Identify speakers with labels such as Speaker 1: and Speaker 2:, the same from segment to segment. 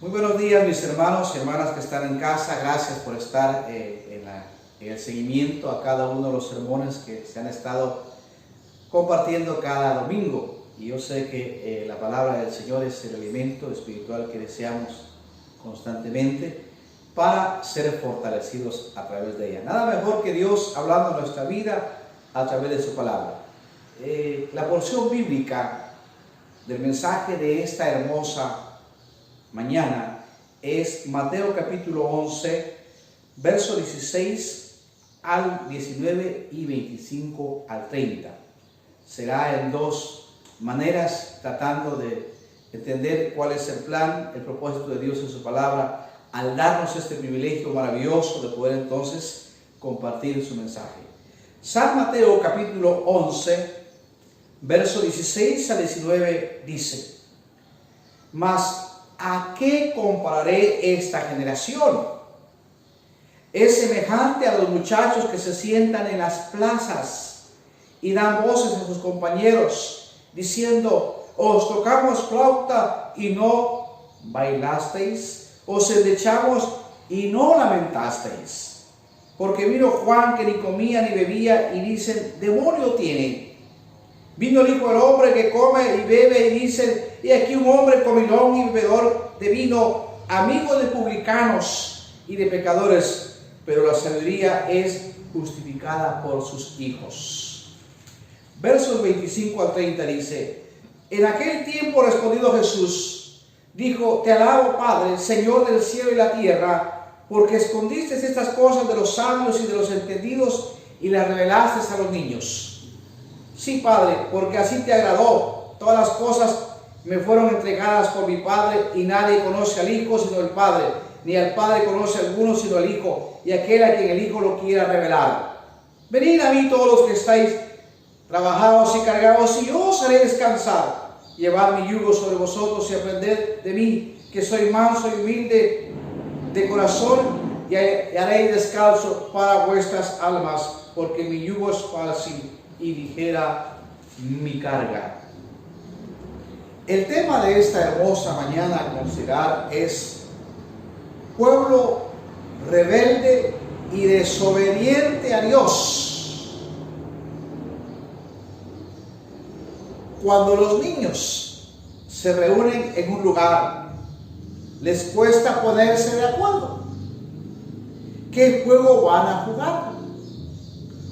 Speaker 1: Muy buenos días, mis hermanos y hermanas que están en casa. Gracias por estar en el seguimiento a cada uno de los sermones que se han estado compartiendo cada domingo. Y yo sé que la palabra del Señor es el alimento espiritual que deseamos constantemente para ser fortalecidos a través de ella. Nada mejor que Dios hablando en nuestra vida a través de su palabra. La porción bíblica del mensaje de esta hermosa mañana es Mateo capítulo 11, verso 16 al 19 y 25 al 30. Será en dos maneras, tratando de entender cuál es el plan, el propósito de Dios en su palabra, al darnos este privilegio maravilloso de poder entonces compartir su mensaje. San Mateo capítulo 11, verso 16 al 19 dice: Mas ¿a qué compararé esta generación? Es semejante a los muchachos que se sientan en las plazas y dan voces a sus compañeros, diciendo: os tocamos flauta y no bailasteis, os endechamos y no lamentasteis. Porque vino Juan, que ni comía ni bebía, y dicen: demonio tiene. Vino el Hijo del Hombre, que come y bebe, y dicen: y aquí un hombre comilón y bebedor de vino, amigo de publicanos y de pecadores. Pero la sabiduría es justificada por sus hijos. Versos 25 al 30 dice: en aquel tiempo respondido Jesús, dijo: te alabo, Padre, Señor del cielo y la tierra, porque escondiste estas cosas de los sabios y de los entendidos y las revelaste a los niños. Sí, Padre, porque así te agradó. Todas las cosas me fueron entregadas por mi Padre, y nadie conoce al Hijo sino el Padre, ni al Padre conoce a alguno sino el Hijo, y aquel a quien el Hijo lo quiera revelar. Venid a mí todos los que estáis trabajados y cargados, y yo os haré descansar. Llevad mi yugo sobre vosotros y aprended de mí, que soy manso y humilde de corazón, y haréis descanso para vuestras almas, porque mi yugo es fácil y ligera mi carga. El tema de esta hermosa mañana a considerar es pueblo rebelde y desobediente a Dios. Cuando los niños se reúnen en un lugar, les cuesta ponerse de acuerdo. ¿Qué juego van a jugar?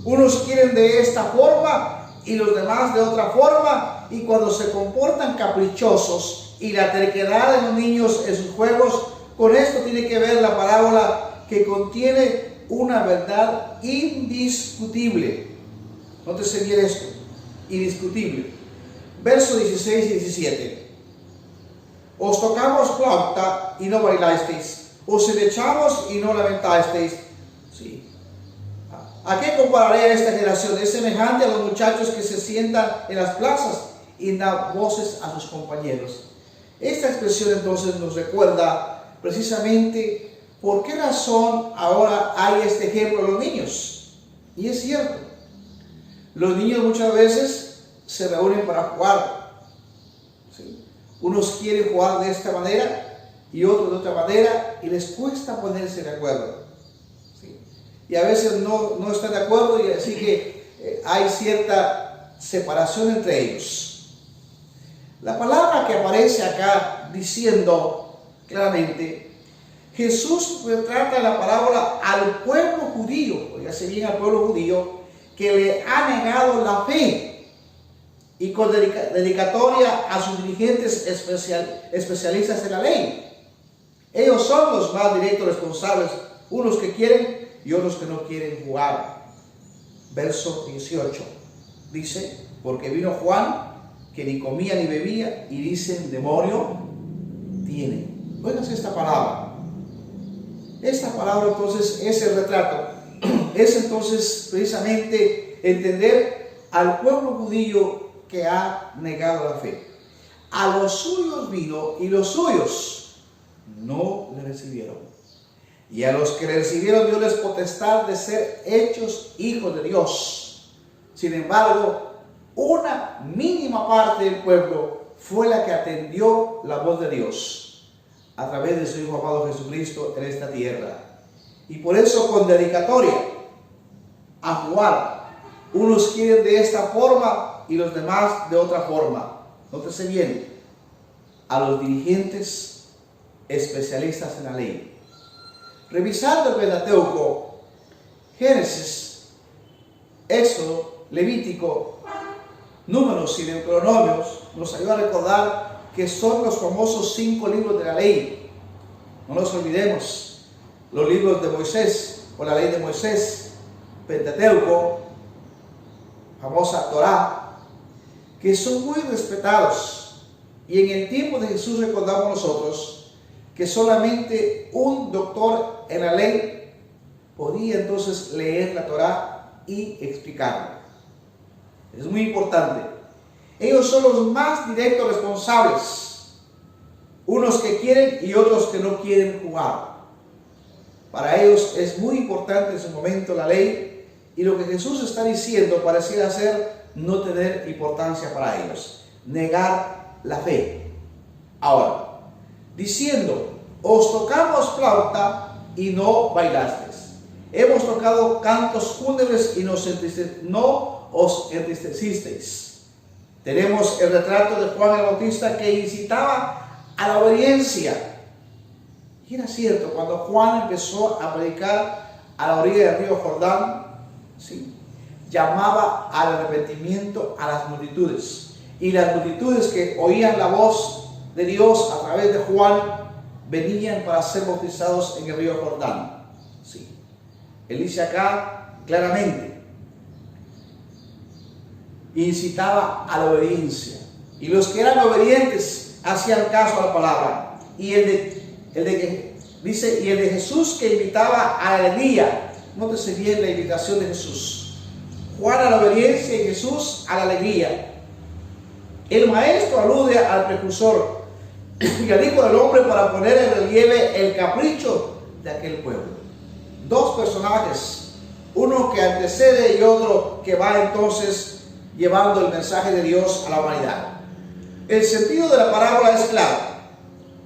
Speaker 1: Unos quieren de esta forma y los demás de otra forma, y cuando se comportan caprichosos y la terquedad de los niños en sus juegos, con esto tiene que ver la parábola que contiene una verdad indiscutible. Nótese bien esto, indiscutible. Versos 16 y 17. Os tocamos flauta y no bailasteis, os endechamos y no lamentasteis. Sí. ¿A qué compararé a esta generación? Es semejante a los muchachos que se sientan en las plazas y dan voces a sus compañeros. Esta expresión entonces nos recuerda precisamente por qué razón ahora hay este ejemplo de los niños. Y es cierto, los niños muchas veces se reúnen para jugar. ¿Sí? Unos quieren jugar de esta manera y otros de otra manera, y les cuesta ponerse de acuerdo. Y a veces no están de acuerdo, y así que hay cierta separación entre ellos. La palabra que aparece acá diciendo claramente, Jesús retrata en la parábola al pueblo judío, oígase bien, al pueblo judío, que le ha negado la fe, y con dedicatoria a sus dirigentes especialistas en la ley. Ellos son los más directos responsables, unos que quieren y otros que no quieren jugar. Verso 18 dice: porque vino Juan, que ni comía ni bebía, y dicen: demonio tiene. Óiganse esta palabra. Esta palabra entonces es el retrato. Es entonces precisamente entender al pueblo judío que ha negado la fe. A los suyos vino y los suyos no le recibieron. Y a los que le recibieron dio les potestad de ser hechos hijos de Dios. Sin embargo, una mínima parte del pueblo fue la que atendió la voz de Dios. a través de su Hijo amado Jesucristo en esta tierra. Y por eso, con dedicatoria a Juan, unos quieren de esta forma y los demás de otra forma. Nótese bien, a los dirigentes especialistas en la ley. Revisando el Pentateuco, Génesis, Éxodo, Levítico, Números y Deuteronomios, nos ayuda a recordar que son los famosos 5 libros de la ley. No nos olvidemos, los libros de Moisés, o la ley de Moisés, Pentateuco, famosa Torá, que son muy respetados. Y en el tiempo de Jesús recordamos nosotros que solamente un doctor en la ley podía entonces leer la Torá y explicarla. Es muy importante. Ellos son los más directos responsables, unos que quieren y otros que no quieren jugar. Para ellos es muy importante en su momento la ley, y lo que Jesús está diciendo pareciera ser no tener importancia para ellos, negar la fe. Ahora, diciendo, os tocamos flauta y no bailasteis, hemos tocado cantos fúnebres y no os entristecisteis. Tenemos el retrato de Juan el Bautista que incitaba a la obediencia. Y era cierto, cuando Juan empezó a predicar a la orilla del río Jordán, ¿sí?, llamaba al arrepentimiento a las multitudes. Y las multitudes que oían la voz de Dios a través de Juan venían para ser bautizados en el río Jordán. ¿Sí? Él dice acá claramente, incitaba a la obediencia, y los que eran obedientes hacían caso a la palabra. Y el de Jesús que invitaba a la alegría. Nótese bien la invitación de Jesús. Juan a la obediencia y Jesús a la alegría. El maestro alude al precursor y al Hijo del Hombre para poner en relieve el capricho de aquel pueblo. Dos personajes, uno que antecede y otro que va entonces llevando el mensaje de Dios a la humanidad. El sentido de la parábola es claro.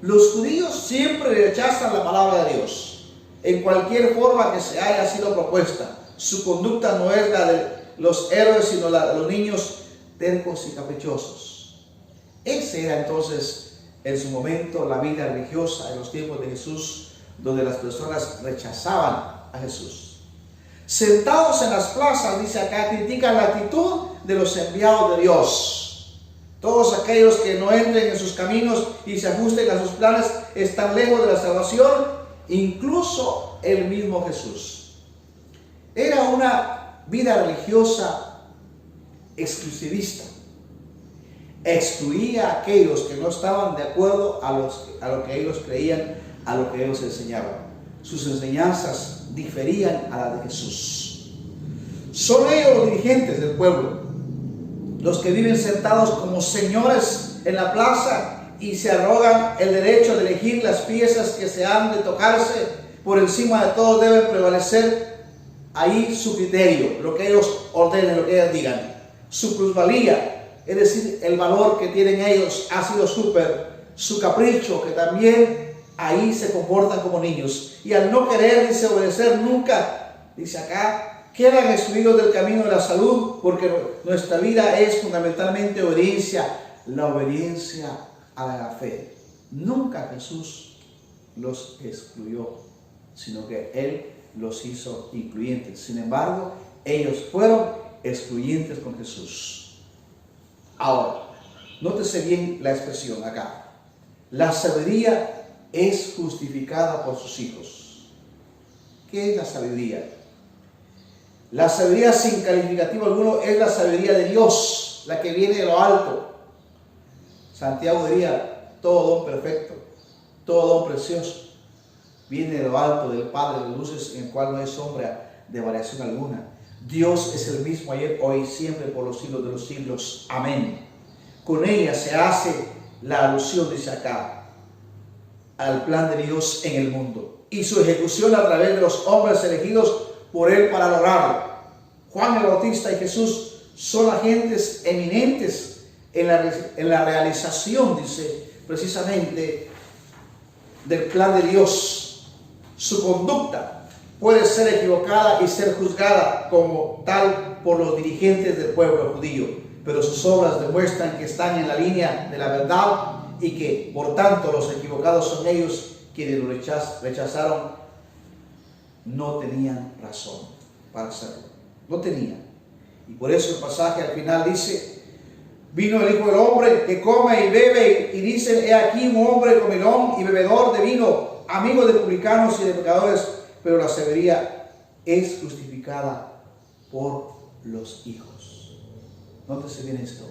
Speaker 1: Los judíos siempre rechazan la palabra de Dios, en cualquier forma que se haya sido propuesta. Su conducta no es la de los héroes, sino la de los niños tercos y caprichosos. Ese era entonces, en su momento, la vida religiosa en los tiempos de Jesús, donde las personas rechazaban a Jesús. Sentados en las plazas, dice acá, critican la actitud de los enviados de Dios. Todos aquellos que no entren en sus caminos y se ajusten a sus planes están lejos de la salvación, incluso el mismo Jesús. Era una vida religiosa exclusivista. Excluía a aquellos que no estaban de acuerdo a lo que ellos creían, a lo que ellos enseñaban. Sus enseñanzas diferían a las de Jesús. Son ellos los dirigentes del pueblo, los que viven sentados como señores en la plaza y se arrogan el derecho de elegir las piezas que se han de tocarse. Por encima de todo deben prevalecer ahí su criterio, lo que ellos ordenen, lo que ellos digan. Su plusvalía, es decir, el valor que tienen ellos ha sido su capricho, que también ahí se comportan como niños. Y al no querer, dice, obedecer nunca, dice acá, quedan excluidos del camino de la salud, porque nuestra vida es fundamentalmente obediencia, la obediencia a la fe. Nunca Jesús los excluyó, sino que Él los hizo incluyentes. Sin embargo, ellos fueron excluyentes con Jesús. Ahora, nótese bien la expresión acá. La sabiduría es justificada por sus hijos. ¿Qué es la sabiduría? La sabiduría sin calificativo alguno es la sabiduría de Dios, la que viene de lo alto. Santiago diría, todo don perfecto, todo don precioso, viene de lo alto, del Padre de luces, en el cual no hay sombra de variación alguna. Dios es el mismo ayer, hoy y siempre, por los siglos de los siglos. Amén. Con ella se hace la alusión, dice acá, al plan de Dios en el mundo y su ejecución a través de los hombres elegidos por Él para lograrlo. Juan el Bautista y Jesús son agentes eminentes en la realización, dice, precisamente del plan de Dios. Su conducta puede ser equivocada y ser juzgada como tal por los dirigentes del pueblo judío, pero sus obras demuestran que están en la línea de la verdad y que, por tanto, los equivocados son ellos quienes lo rechazaron. No tenían razón para hacerlo. No tenían. Y por eso el pasaje al final dice: vino el Hijo del Hombre que come y bebe, y dicen: he aquí un hombre comilón y bebedor de vino, amigo de publicanos y de pecadores, pero la sabiduría es justificada por los hijos. Nótese bien esto.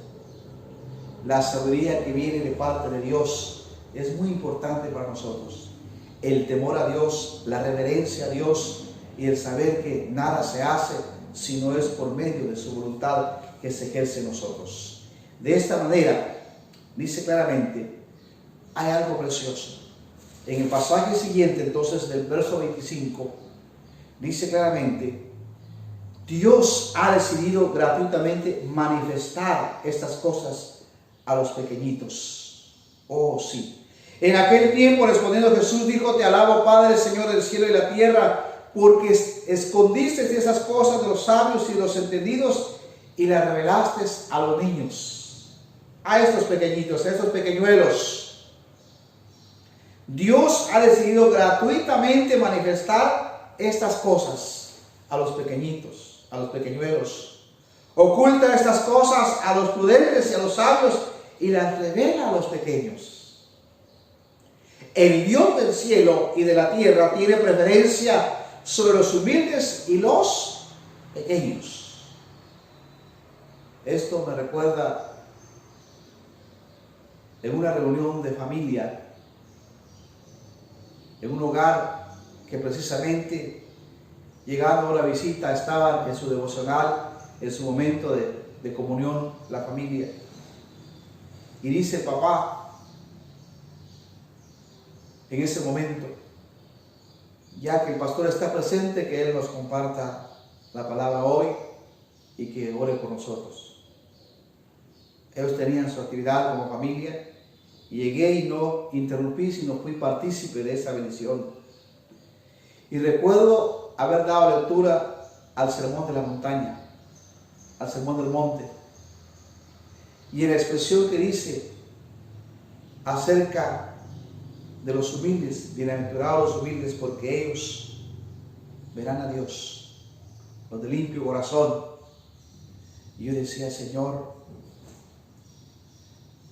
Speaker 1: La sabiduría que viene de parte de Dios es muy importante para nosotros. El temor a Dios, la reverencia a Dios y el saber que nada se hace si no es por medio de su voluntad que se ejerce en nosotros. De esta manera, dice claramente, hay algo precioso. En el pasaje siguiente, entonces, del verso 25, dice claramente: Dios ha decidido gratuitamente manifestar estas cosas a los pequeñitos. Oh, sí. En aquel tiempo, respondiendo Jesús, dijo: te alabo, Padre, Señor del cielo y la tierra, porque escondiste esas cosas de los sabios y de los entendidos y las revelaste a los niños. A estos pequeñitos, a estos pequeñuelos. Dios ha decidido gratuitamente manifestar estas cosas a los pequeñitos, a los pequeñuelos. Oculta estas cosas a los prudentes y a los sabios y las revela a los pequeños. El Dios del cielo y de la tierra tiene preferencia sobre los humildes y los pequeños. Esto me recuerda en una reunión de familia, en un hogar que precisamente, llegando a la visita, estaban en su devocional, en su momento de comunión, la familia. Y dice el papá, en ese momento, ya que el pastor está presente, que él nos comparta la palabra hoy y que ore por nosotros. Ellos tenían su actividad como familia y llegué y no interrumpí, sino fui partícipe de esa bendición. Y recuerdo haber dado lectura al sermón de la montaña, al sermón del monte, y en la expresión que dice acerca de los humildes, bienaventurados los humildes, porque ellos verán a Dios, los de limpio corazón. Y yo decía: Señor,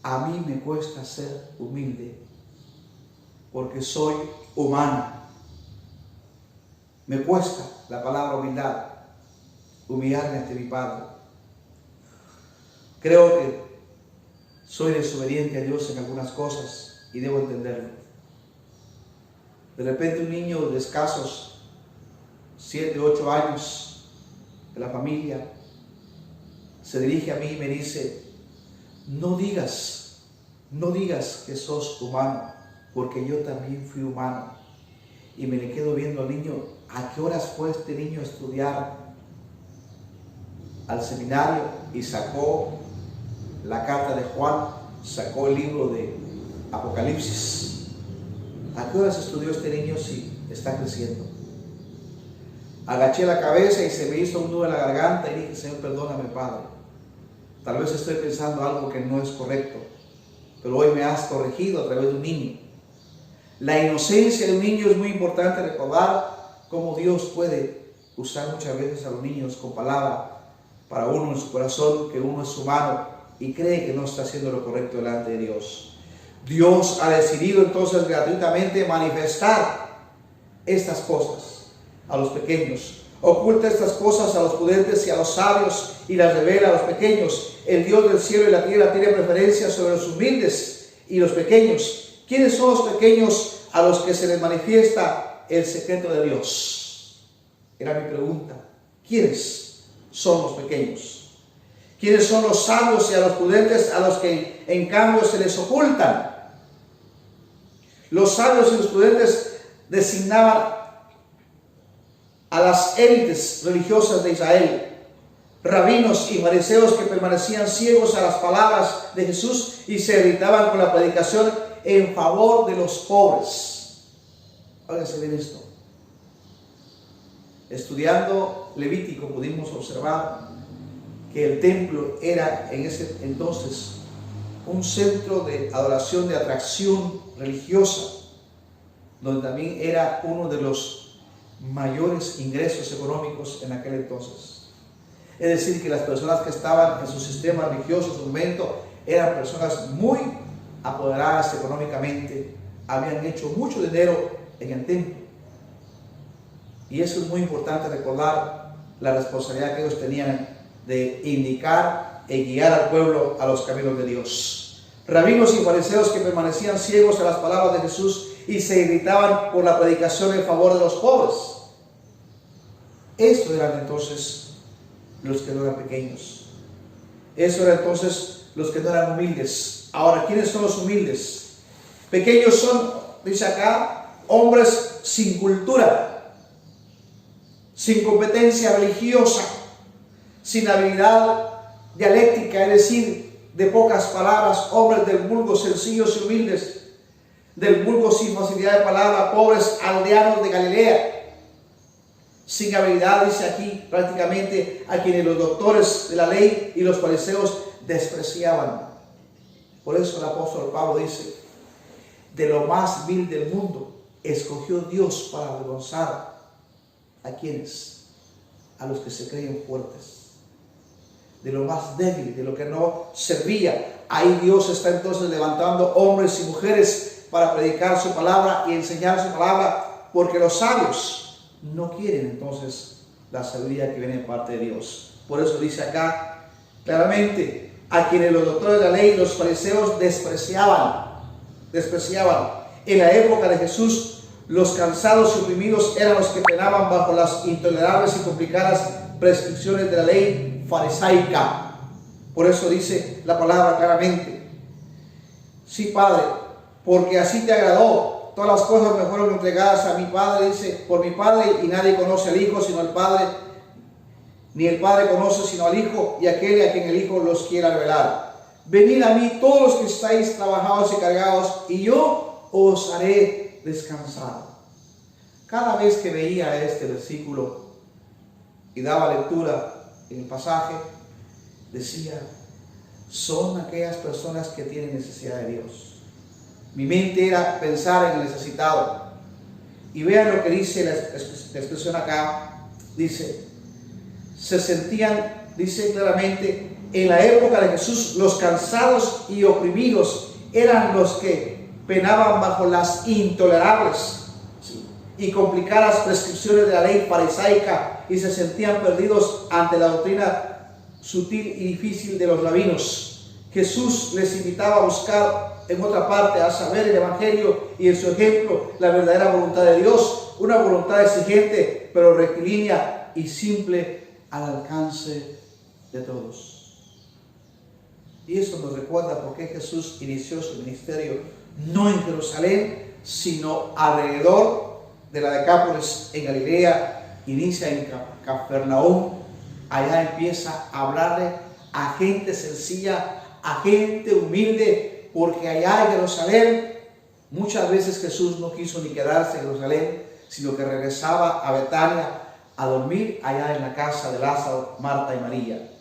Speaker 1: a mí me cuesta ser humilde, porque soy humano. Me cuesta la palabra humildad, humillarme ante mi Padre. Creo que soy desobediente a Dios en algunas cosas y debo entenderlo. De repente un niño de escasos 7, 8 años de la familia se dirige a mí y me dice: no digas que sos humano, porque yo también fui humano. Y me le quedo viendo al niño. ¿A qué horas fue este niño a estudiar al seminario? Y sacó la carta de Juan, sacó el libro de Apocalipsis. ¿A qué horas estudió este niño si está creciendo? Agaché la cabeza y se me hizo un nudo en la garganta y dije: Señor, perdóname, Padre. Tal vez estoy pensando algo que no es correcto, pero hoy me has corregido a través de un niño. La inocencia de un niño es muy importante recordar cómo Dios puede usar muchas veces a los niños con palabra para uno en su corazón, que uno es humano y cree que no está haciendo lo correcto delante de Dios. Dios ha decidido entonces gratuitamente manifestar estas cosas a los pequeños. Oculta estas cosas a los prudentes y a los sabios y las revela a los pequeños. El Dios del cielo y la tierra tiene preferencia sobre los humildes y los pequeños. ¿Quiénes son los pequeños a los que se les manifiesta el secreto de Dios? Era mi pregunta. ¿Quiénes son los pequeños? ¿Quiénes son los sabios y a los prudentes a los que en cambio se les ocultan? Los sabios y los prudentes designaban a las élites religiosas de Israel, rabinos y fariseos que permanecían ciegos a las palabras de Jesús y se irritaban con la predicación en favor de los pobres. Háganse ver esto. Estudiando Levítico pudimos observar que el templo era en ese entonces un centro de adoración, de atracción religiosa, donde también era uno de los mayores ingresos económicos en aquel entonces. Es decir, que las personas que estaban en su sistema religioso en su momento eran personas muy apoderadas económicamente, habían hecho mucho dinero en el templo. Y eso es muy importante recordar la responsabilidad que ellos tenían de indicar y guiar al pueblo a los caminos de Dios. Rabinos y fariseos que permanecían ciegos a las palabras de Jesús y se irritaban por la predicación en favor de los pobres. Estos eran entonces los que no eran pequeños. Estos eran entonces los que no eran humildes. Ahora, ¿quiénes son los humildes? Pequeños son, dice acá, hombres sin cultura, sin competencia religiosa, sin habilidad dialéctica, es decir, de pocas palabras, hombres del vulgo, sencillos y humildes, del vulgo sin facilidad de palabra, pobres aldeanos de Galilea, sin habilidad, dice aquí prácticamente, a quienes los doctores de la ley y los fariseos despreciaban. Por eso el apóstol Pablo dice, de lo más vil del mundo escogió Dios para avergonzar a quienes, a los que se creen fuertes. De lo más débil, de lo que no servía, ahí Dios está entonces levantando hombres y mujeres para predicar su palabra y enseñar su palabra, porque los sabios no quieren entonces la sabiduría que viene de parte de Dios. Por eso dice acá claramente, a quienes los doctores de la ley y los fariseos despreciaban. En la época de Jesús, los cansados y oprimidos eran los que penaban bajo las intolerables y complicadas prescripciones de la ley farisaica. Por eso dice la palabra claramente, sí, Padre, porque así te agradó, todas las cosas me fueron entregadas a mi Padre, dice, por mi Padre, y nadie conoce al Hijo sino al Padre, ni el Padre conoce sino al Hijo, y aquel a quien el Hijo los quiera revelar. Venid a mí todos los que estáis trabajados y cargados, y yo os haré descansar. Cada vez que veía este versículo y daba lectura en el pasaje, decía, son aquellas personas que tienen necesidad de Dios. Mi mente era pensar en el necesitado. Y vean lo que dice la expresión acá. Dice, se sentían, dice claramente, en la época de Jesús, los cansados y oprimidos eran los que penaban bajo las intolerables y complicadas prescripciones de la ley farisaica y se sentían perdidos ante la doctrina sutil y difícil de los rabinos. Jesús les invitaba a buscar en otra parte, a saber el Evangelio y en su ejemplo la verdadera voluntad de Dios, una voluntad exigente pero rectilínea y simple al alcance de todos. Y eso nos recuerda por qué Jesús inició su ministerio no en Jerusalén, sino alrededor de la Decápolis en Galilea. Inicia en Capernaum, allá empieza a hablarle a gente sencilla, a gente humilde, porque allá en Jerusalén muchas veces Jesús no quiso ni quedarse en Jerusalén, sino que regresaba a Betania a dormir allá en la casa de Lázaro, Marta y María.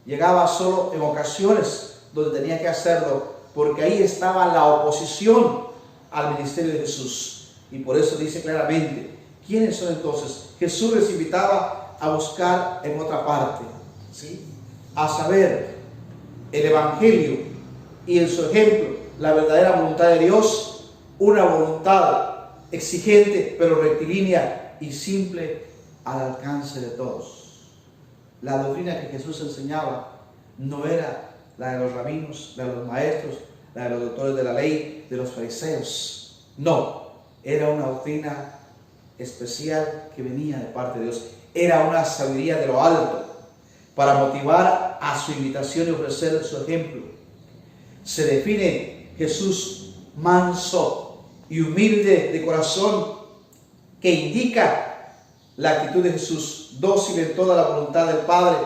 Speaker 1: Llegaba solo en ocasiones donde tenía que hacerlo, porque ahí estaba la oposición al ministerio de Jesús. Y por eso dice claramente, ¿quiénes son entonces? Jesús les invitaba a buscar en otra parte, ¿sí? A saber el Evangelio y en su ejemplo la verdadera voluntad de Dios, una voluntad exigente pero rectilínea y simple al alcance de todos. La doctrina que Jesús enseñaba no era la de los rabinos, la de los maestros, la de los doctores de la ley, de los fariseos. No, era una doctrina especial que venía de parte de Dios. Era una sabiduría de lo alto para motivar a su invitación y ofrecer su ejemplo. Se define Jesús manso y humilde de corazón, que indica la actitud de Jesús, dócil en toda la voluntad del Padre,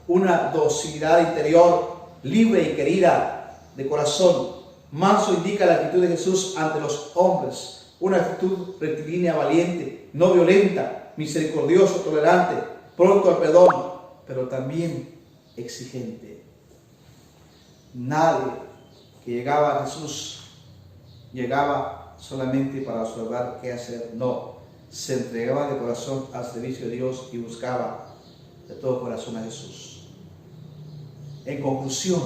Speaker 1: una docilidad interior, libre y querida de corazón. Manso indica la actitud de Jesús ante los hombres, una actitud rectilínea, valiente, no violenta, misericordioso, tolerante, pronto al perdón, pero también exigente. Nadie que llegaba a Jesús llegaba solamente para observar qué hacer. No, se entregaba de corazón al servicio de Dios y buscaba de todo corazón a Jesús. En conclusión,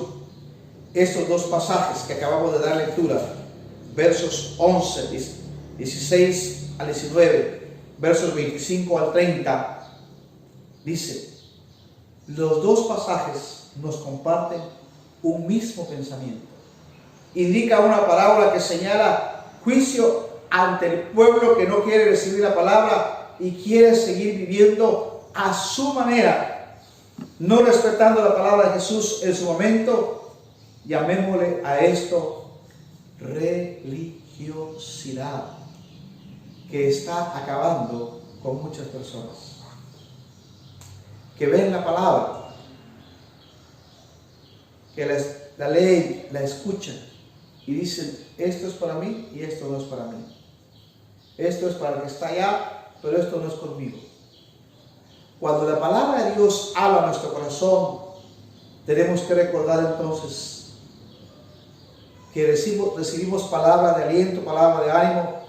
Speaker 1: estos dos pasajes que acabamos de dar lectura, versos 11, 16 al 19, versos 25 al 30, dice, los dos pasajes nos comparten un mismo pensamiento. Indica una parábola que señala juicio ante el pueblo que no quiere recibir la palabra y quiere seguir viviendo a su manera, no respetando la palabra de Jesús en su momento. Llamémosle a esto religiosidad, que está acabando con muchas personas que ven la palabra, que la leen, la escuchan y dicen, esto es para mí y esto no es para mí. Esto es para el que está allá, pero esto no es conmigo. Cuando la palabra de Dios habla a nuestro corazón, tenemos que recordar entonces que recibimos palabra de aliento, palabra de ánimo,